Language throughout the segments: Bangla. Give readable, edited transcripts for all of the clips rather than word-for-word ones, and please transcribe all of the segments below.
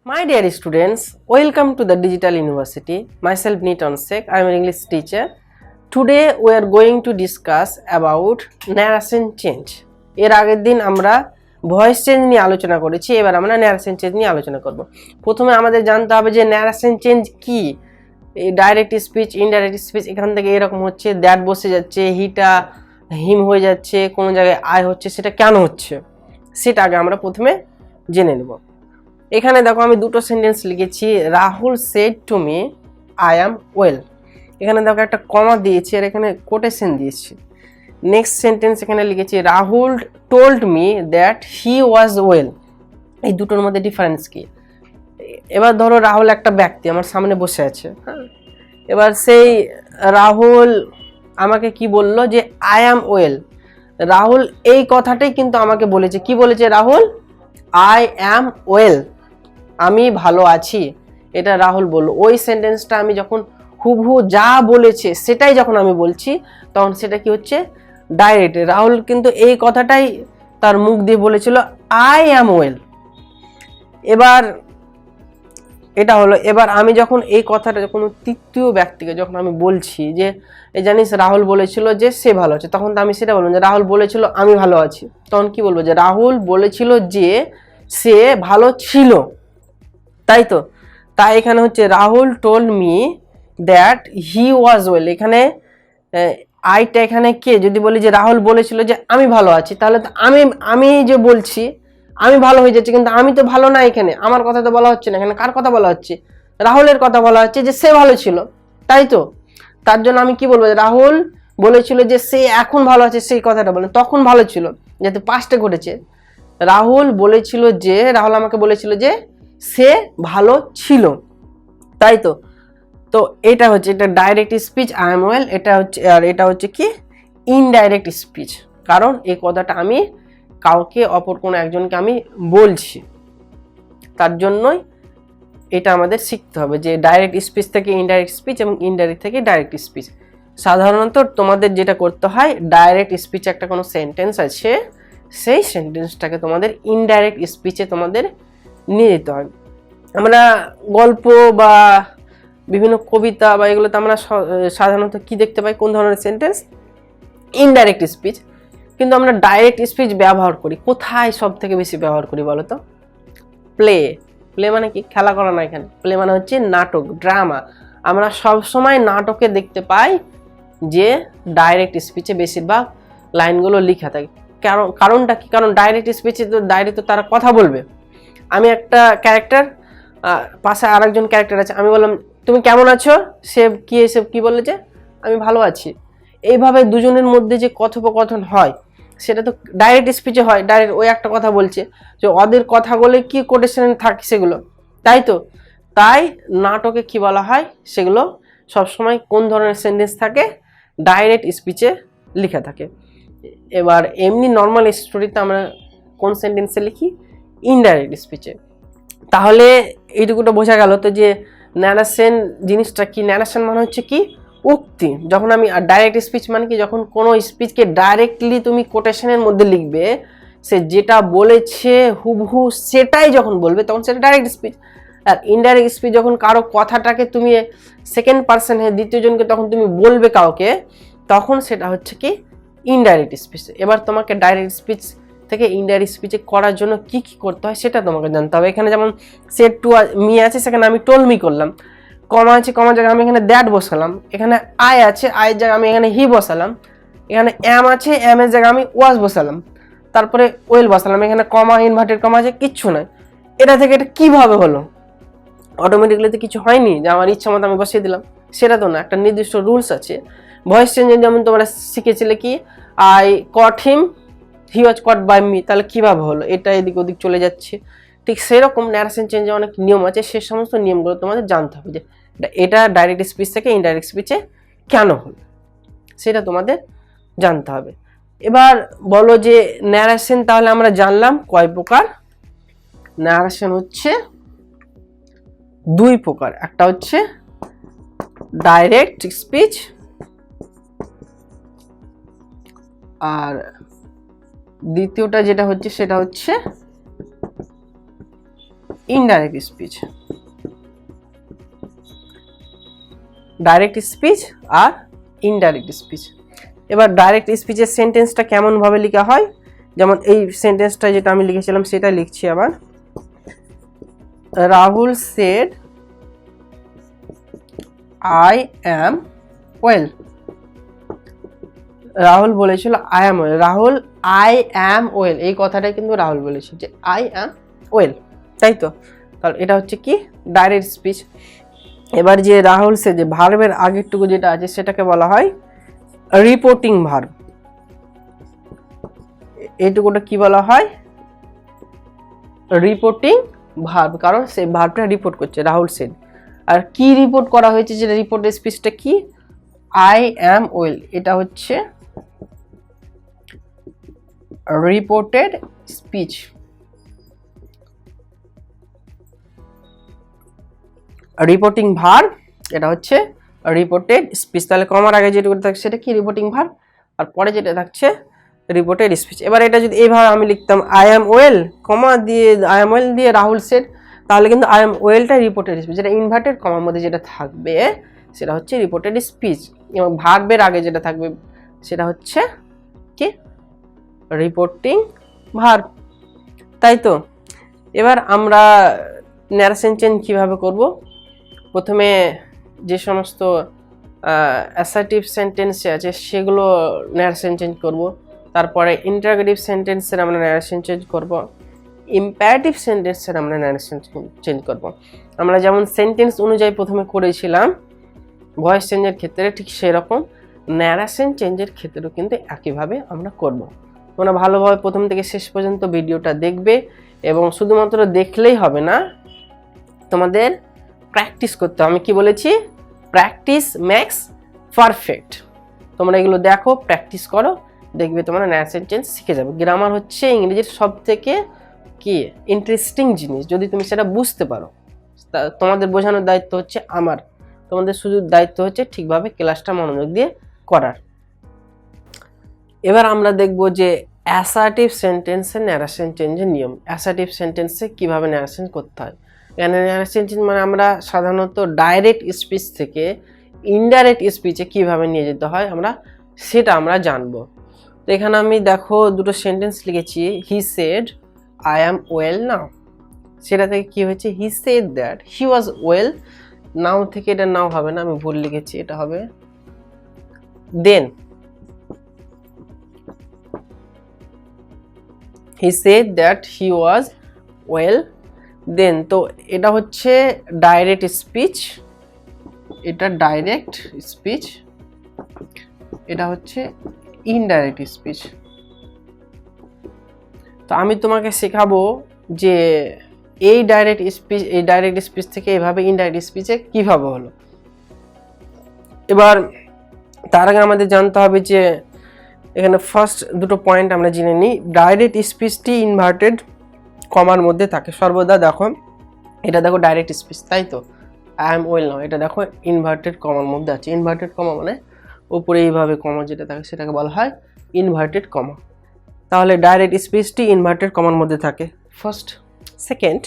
My dear students, welcome to the Digital University. Myself Niton Sheikh, I am an English teacher. Today we are going to discuss about narration change. এর আগের দিন আমরা ভয়েস চেঞ্জ নিয়ে আলোচনা করেছি, এবার আমরা ন্যারেশন চেঞ্জ নিয়ে আলোচনা করব। প্রথমে আমাদের জানতে হবে যে ন্যারেশন চেঞ্জ কি। এই ডাইরেক্ট স্পিচ, ইনডাইরেক্ট স্পিচ এখান থেকে এরকম হচ্ছে, দ্যাট বসে যাচ্ছে, হিটা হিম হয়ে যাচ্ছে, কোনো জায়গায় আই হচ্ছে, সেটা কেন হচ্ছে সেটা আগে আমরা প্রথমে জেনে নেব। এখানে দেখো আমি দুটো সেন্টেন্স লিখেছি, Rahul said to me I am well. এখানে দেখো একটা কমা দিয়েছি আর এখানে কোটেশন দিয়েছি। নেক্সট সেন্টেন্স এখানে লিখেছি, Rahul told me that he was well. এই দুটোর মধ্যে ডিফারেন্স কি? এবার ধরো রাহুল একটা ব্যক্তি আমার সামনে বসে আছে, হ্যাঁ, এবার সেই রাহুল আমাকে কি বলল যে আই অ্যাম ওয়েল। রাহুল এই কথাটাই কিন্তু আমাকে বলেছে, কি বলেছে রাহুল? আই অ্যাম ওয়েল, আমি ভালো আছি, এটা রাহুল বলল। ওই সেন্টেন্সটা আমি যখন হুবহু যা বলেছে সেটাই যখন আমি বলছি তখন সেটা কি হচ্ছে? ডাইরেক্ট। রাহুল কিন্তু এই কথাটাই তার মুখ দিয়ে বলেছিল, আই অ্যাম ওয়েল। এবার এটা হলো, এবার আমি যখন এই কথাটা কোনো তৃতীয় ব্যক্তিকে যখন আমি বলছি যে এই জানিস রাহুল বলেছিল যে সে ভালো আছে, তখন তো আমি সেটা বলবো যে রাহুল বলেছিল আমি ভালো আছি। তখন কি বলবো? যে রাহুল বলেছিল যে সে ভালো ছিল, তাই তো। তাই এখানে হচ্ছে Rahul told me that he was well. এখানে আইটা এখানে কে? যদি বলি যে রাহুল বলেছিল যে আমি ভালো আছি, তাহলে তো আমি যে বলছি আমি ভালো হয়ে যাচ্ছে, কিন্তু আমি তো ভালো না, এখানে আমার কথা তো বলা হচ্ছে না। এখানে কার কথা বলা হচ্ছে? রাহুলের কথা বলা হচ্ছে যে সে ভালো ছিল, তাই তো। তার জন্য আমি কি বলবো? রাহুল বলেছিল যে সে এখন ভালো আছে, সেই কথাটা বলেন, তখন ভালো ছিল, যাতে পাস্টে ঘটেছে। রাহুল বলেছিল যে, রাহুল আমাকে বলেছিল যে সে ভালো ছিল, তাই তো। তো এটা হচ্ছে, এটা direct speech I am well. এটা হচ্ছে, আর এটা হচ্ছে কি? Indirect speech. কারণ এই কথাটা আমি কাউকে, অপর কোনো একজনকে আমি বলছি, তার জন্যই এটা আমাদের শিখতে হবে যে ডাইরেক্ট স্পিচ থেকে ইনডাইরেক্ট স্পিচ এবং ইনডাইরেক্ট থেকে ডাইরেক্ট স্পিচ। সাধারণত তোমাদের যেটা করতে হয়, ডাইরেক্ট স্পিচে একটা কোনো সেন্টেন্স আছে, সেই সেন্টেন্সটাকে তোমাদের ইনডাইরেক্ট স্পিচে তোমাদের নিয়ে যেতে হয়। আমরা গল্প বা বিভিন্ন কবিতা বা এগুলোতে আমরা সাধারণত কি দেখতে পাই? কোন ধরনের সেন্টেন্স? Indirect speech. কিন্তু আমরা ডাইরেক্ট স্পিচ ব্যবহার করি কোথায়? সব থেকে বেশি ব্যবহার করি বলো তো? প্লে। প্লে মানে কি? খেলা করা না, এখানে প্লে মানে হচ্ছে নাটক, ড্রামা। আমরা সব সময় নাটকে দেখতে পাই যে ডাইরেক্ট স্পিচে বেশিরভাগ লাইনগুলো লেখা থাকে। কারণটা কি? কারণ ডাইরেক্ট স্পিচে তো ডাইরেক্ট তো তারা কথা বলবে। আমি একটা ক্যারেক্টার, পাশে আরেকজন ক্যারেক্টার আছে, আমি বললাম তুমি কেমন আছো, সে কি বললে যে আমি ভালো আছি। এইভাবে দুজনের মধ্যে যে কথোপকথন হয় সেটা তো ডাইরেক্ট স্পিচে হয়। ডাইরেক্ট ওই একটা কথা বলছে, যে ওদের কথাগুলো কি কোটেশন থাকে সেগুলো, তাই তো। তাই নাটকে কি বলা হয় সেগুলো সবসময় কোন ধরনের সেন্টেন্স থাকে? ডাইরেক্ট স্পিচে লেখা থাকে। এবার এমনি নর্মাল স্টোরিতে আমরা কোন সেন্টেন্সে লিখি? ইনডাইরেক্ট স্পিচে। তাহলে এইটুকুটা বোঝা গেল তো যে ন্যারেশন জিনিসটা কি। ন্যারেশন মানে হচ্ছে কি? উক্তি। যখন আমি ডাইরেক্ট স্পিচ মানে কি? যখন কোনো স্পিচকে ডাইরেক্টলি তুমি কোটেশনের মধ্যে লিখবে, সে যেটা বলেছে হুবহু সেটাই যখন বলবে তখন সেটা ডাইরেক্ট স্পিচ। আর ইনডাইরেক্ট স্পিচ যখন কারো কথাটাকে তুমি সেকেন্ড পার্সন দ্বিতীয় জনকে তখন তুমি বলবে কাউকে, তখন সেটা হচ্ছে কি? Indirect speech. এবার তোমাকে ডাইরেক্ট স্পিচ থেকে ইনডাইরেক্ট স্পিচে করার জন্য কি কি করতে হয় সেটা তোমাকে জানতে হবে। এখানে যেমন সেড টু মি আছে, সেখানে আমি টোল মি করলাম। কমা আছে, কমার জায়গায় আমি এখানে দ্যাট বসালাম। এখানে আই আছে, আয়ের জায়গায় আমি এখানে হি বসালাম। এখানে এম আছে, এম এর জায়গায় আমি ওয়াজ বসালাম। তারপরে ওয়েল বসালাম। এখানে কমা, ইনভার্টেড কমা আছে, কিচ্ছু নয়। এটা থেকে এটা কিভাবে হলো? অটোমেটিকলি তো কিছু হয়নি যে আমার ইচ্ছা মতো আমি বসিয়ে দিলাম, সেটা তো না। একটা নির্দিষ্ট রুলস আছে। ভয়েস চেঞ্জে যেমন তোমরা শিখেছিলে কি, I caught him, he was caught by me, তাহলে কিভাবে হলো? এটা এদিক ওদিক চলে যাচ্ছে। ঠিক সেরকম ন্যারেশন চেঞ্জে অনেক নিয়ম আছে, সে সমস্ত নিয়মগুলো তোমাদের জানতে হবে যে এটা ডাইরেক্ট স্পিচ থেকে ইনডাইরেক্ট স্পিচে কেন হলো, সেটা তোমাদের জানতে হবে। এবার বলো যে ন্যারেশন তাহলে আমরা জানলাম কয় প্রকার? ন্যারেশন হচ্ছে দুই প্রকার। একটা হচ্ছে ডাইরেক্ট স্পিচ, আর দ্বিতীয়টা যেটা হচ্ছে সেটা হচ্ছে ইনডাইরেক্ট স্পিচ। ডাইরেক্ট স্পিচ আর ইনডাইরেক্ট স্পিচ। এবার ডাইরেক্ট স্পিচের সেন্টেন্সটা কেমন ভাবে লেখা হয়, যেমন এই সেন্টেন্সটা যেটা আমি লিখেছিলাম সেটা লিখছি আবার। Rahul said I am well. Rahul বলেছিল I am well. Rahul I am well এই কথাটাই কিন্তু রাহুল বলেছে যে আই অ্যাম ওয়েল, তাই তো? তাহলে এটা হচ্ছে কি ডাইরেক্ট স্পিচ। এবার যে রাহুল সে যে ভার্বের আগেরটুকু যেটা আছে সেটাকে বলা হয় রিপোর্টিং ভার্ব। এইটুকুটা কি বলা হয়? রিপোর্টিং ভার্ব, কারণ সেই ভার্বটা রিপোর্ট করছে রাহুল সেড। আর কি রিপোর্ট করা হয়েছে, যেটা রিপোর্টের স্পিচটা কি? আই অ্যাম ওয়েল, এটা হচ্ছে রিপোর্টেড স্পিচ। রিপোর্টিং ভার্ব, এটা হচ্ছে রিপোর্টেড স্পিচ। তাহলে কমার আগে যেটুকু থাকছে সেটা কি? রিপোর্টিং ভার্ব, আর পরে যেটা থাকছে রিপোর্টেড স্পিচ। এবার এটা যদি এইভাবে আমি লিখতাম আই অ্যাম ওয়েল কমা দিয়ে আই অ্যাম ওয়েল দিয়ে রাহুল সেড, তাহলে কিন্তু আই অ্যাম ওয়েলটা রিপোর্টেড স্পিচ। যেটা ইনভার্টেড কমার মধ্যে যেটা থাকবে সেটা হচ্ছে রিপোর্টেড স্পিচ, এবং ভার্বের আগে যেটা থাকবে সেটা হচ্ছে কি? রিপোর্টিং ভার্ব, তাই তো? এবার আমরা ন্যারেশন চেঞ্জ কিভাবে করব? প্রথমে যে সমস্ত অ্যাসার্টিভ সেন্টেন্স আছে সেগুলো ন্যারেশন চেঞ্জ করব, তারপরে ইন্টারোগেটিভ সেন্টেন্সের আমরা ন্যারেশন চেঞ্জ করব, ইম্পারেটিভ সেন্টেন্সের আমরা ন্যারেশন চেঞ্জ করব। আমরা যেমন সেন্টেন্স অনুযায়ী প্রথমে করেছিলাম ভয়েস চেঞ্জের ক্ষেত্রে, ঠিক সেরকম ন্যারেশন চেঞ্জের ক্ষেত্রেও কিন্তু একইভাবে আমরা করব। তোমরা ভালোভাবে প্রথম থেকে শেষ পর্যন্ত ভিডিওটা দেখবে, এবং শুধুমাত্র দেখলেই হবে না, তোমাদের প্র্যাকটিস করতে হবে। আমি কি বলেছি? Practice makes perfect. তোমরা এগুলো দেখো, প্র্যাকটিস করো, দেখবে তোমরা ন্যারেশন চেঞ্জ শিখে যাবে। গ্রামার হচ্ছে ইংরেজির সব থেকে কি ইন্টারেস্টিং জিনিস, যদি তুমি সেটা বুঝতে পারো। তোমাদের বোঝানোর দায়িত্ব হচ্ছে আমার, তোমাদের শুধু দায়িত্ব হচ্ছে ঠিকভাবে ক্লাসটা মনোযোগ দিয়ে করার। এবার আমরা দেখব যে অ্যাসার্টিভ সেন্টেন্সের ন্যারেশন চেঞ্জের নিয়ম। অ্যাসার্টিভ সেন্টেন্সে কিভাবে ন্যারেশন করতে হয়। এখানে ন্যারেশন চেঞ্জ মানে আমরা সাধারণত ডাইরেক্ট স্পিচ থেকে ইনডাইরেক্ট স্পিচে কিভাবে নিয়ে যেতে হয় সেটা আমরা জানবো। তো এখানে আমি দেখো দুটো সেন্টেন্স লিখেছি, he said I am well now. সেটা থেকে কি হয়েছে? He said that he was well. Now থেকে এটা নাও হবে না, আমি ভুল লিখেছি, এটা হবে then. He said that he was well then. তো এটা হচ্ছে ডাইরেক্ট স্পিচ, এটা ডাইরেক্ট স্পিচ, এটা হচ্ছে ইনডাইরেক্ট স্পিচ। তো আমি তোমাকে শেখাবো যে এই ডাইরেক্ট স্পিচ থেকে এভাবে ইনডাইরেক্ট স্পিচে কিভাবে হলো। এবার তার আগে আমাদের জানতে হবে যে এখানে ফার্স্ট দুটো পয়েন্ট আমরা জেনে নিই। ডাইরেক্ট স্পিচটি ইনভার্টেড কমার মধ্যে থাকে সর্বদা। দেখো এটা দেখো ডাইরেক্ট স্পিচ, তাই তো? আই এম ওয়েল নাও, এটা দেখো ইনভার্টেড কমার মধ্যে আছে। ইনভার্টেড কমা মানে উপরে এইভাবে কমা যেটা থাকে সেটাকে বলা হয় ইনভার্টেড কমা। তাহলে ডাইরেক্ট স্পিচটি ইনভার্টেড কমার মধ্যে থাকে ফার্স্ট। সেকেন্ড,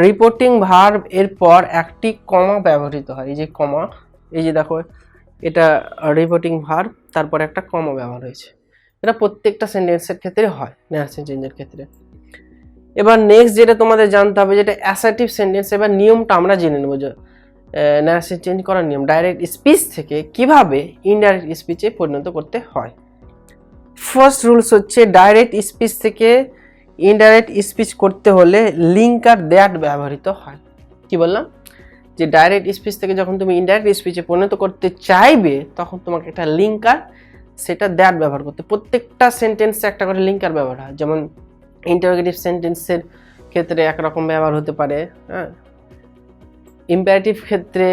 রিপোর্টিং ভার্ব এর পর একটি কমা ব্যবহৃত হয়। এই যে কমা, এই যে দেখো এটা রিপোর্টিং ভার্ব, তারপর একটা কমা ব্যবহার হয়েছে। এটা প্রত্যেকটা সেন্টেন্সের ক্ষেত্রে হয় ন্যারেশন চেঞ্জের ক্ষেত্রে। এবার নেক্সট যেটা তোমাদের জানতে হবে, যেটা অ্যাসার্টিভ সেন্টেন্স। এবার নিয়মটা আমরা জেনে নেব যে ন্যারেশন চেঞ্জ করার নিয়ম, ডাইরেক্ট স্পিচ থেকে কিভাবে ইনডাইরেক্ট স্পিচে পরিণত করতে হয়। ফার্স্ট রুলস হচ্ছে ডাইরেক্ট স্পিচ থেকে ইনডাইরেক্ট স্পিচ করতে হলে লিঙ্কার দ্যাট ব্যবহৃত হয়। কি বললাম? যে ডাইরেক্ট স্পিচ থেকে যখন তুমি ইনডাইরেক্ট স্পিচে পরিণত করতে চাইবে তখন তোমাকে একটা লিঙ্কার, সেটা দ্যাট ব্যবহার করতে। প্রত্যেকটা সেন্টেন্সে একটা করে লিঙ্কার ব্যবহার হয়। যেমন ইন্টারোগেটিভ সেন্টেন্সের ক্ষেত্রে একরকম ব্যবহার হতে পারে, হ্যাঁ। ইম্পারেটিভ ক্ষেত্রে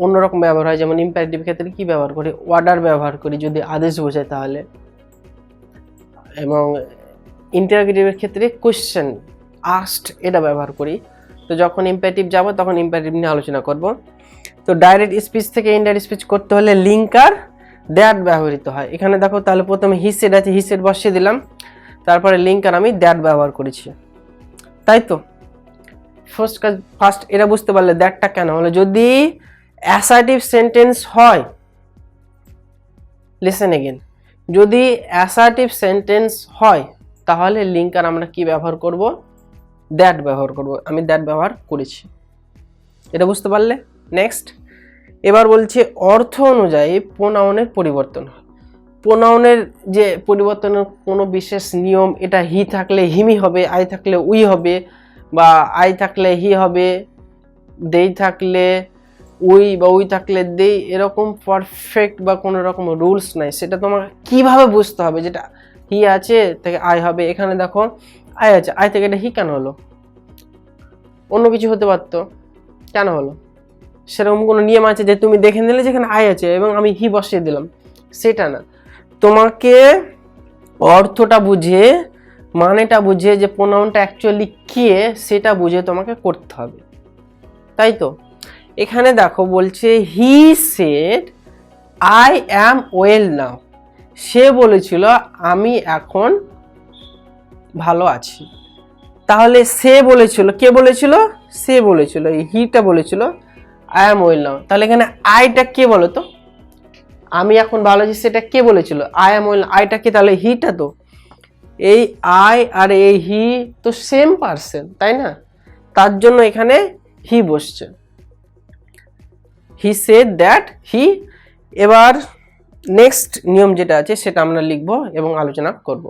অন্যরকম ব্যবহার হয়। যেমন ইম্পারেটিভ ক্ষেত্রে কি ব্যবহার করি? অর্ডার ব্যবহার করি যদি আদেশ বোঝায় তাহলে। এবং ইন্টারোগেটিভের ক্ষেত্রে কোশ্চেন আস্কড এটা ব্যবহার করি। তো যখন ইম্পারেটিভ যাব তখন ইম্পারেটিভ নিয়ে আলোচনা করব। তো ডাইরেক্ট স্পিচ থেকে ইনডাইরেক্ট স্পিচ করতে হলে লিঙ্কার দ্যাট ব্যবহৃত হয়। এখানে দেখো তাহলে প্রথমে হি সেড আছে, হি সেড বসিয়ে দিলাম, তারপরে লিঙ্কার আমি দ্যাট ব্যবহার করেছি, তাই তো? ফার্স্ট এটা বুঝতে পারলে দ্যাটটা কেন হলো, যদি অ্যাসার্টিভ সেন্টেন্স হয়, লিসেন এগেন, যদি অ্যাসার্টিভ সেন্টেন্স হয় তাহলে লিঙ্কার আমরা কি ব্যবহার করব, দ্যাট ব্যবহার করব। আমি দ্যাট ব্যবহার করেছি, এটা বুঝতে পারলে। নেক্সট, এবার বলছে অর্থ অনুযায়ী প্রোনাউনের পরিবর্তন হয়। প্রোনাউনের যে পরিবর্তনের কোনো বিশেষ নিয়ম, এটা হি থাকলে হিমি হবে, আই থাকলে উই হবে, বা আই থাকলে হি হবে, দেই থাকলে উই, বা উই থাকলে দেই, এরকম পারফেক্ট বা কোনো রকম রুলস নাই। সেটা তোমাকে কিভাবে বুঝতে হবে, যেটা হি আছে থেকে আই হবে। এখানে দেখো আই আছে, আই থেকে এটা হি কেন হলো, অন্য কিছু হতে পারতো, কেন হলো? সেরকম কোনো নিয়ম আছে যে তুমি দেখে নিলে যেখানে আই আছে এবং আমি হি বসিয়ে দিলাম, সেটা না। তোমাকে অর্থটা বুঝে, মানেটা বুঝে, যে প্রোনাউনটা অ্যাকচুয়ালি কে সেটা বুঝে তোমাকে করতে হবে, তাই তো। এখানে দেখো বলছে he said I am well now, সে বলেছিল আমি এখন ভালো আছি। তাহলে সে বলেছিল, কে বলেছিল, সে বলেছিল, এই হিটা বলেছিল আই অ্যাম ওয়েল নাও। তাহলে এখানে আইটা কে বলো তো, আমি এখন ভালো আছি সেটা কে বলেছিল, আই অ্যাম ওয়েল, আইটা কে, তাহলে হিটা তো। এই আই আর এই হি তো সেম পারসন, তাই না, তার জন্য এখানে হি বসছে। হি সেড দ্যাট হি। এবার নেক্সট নিয়ম যেটা আছে সেটা আমরা লিখবো এবং আলোচনা করব।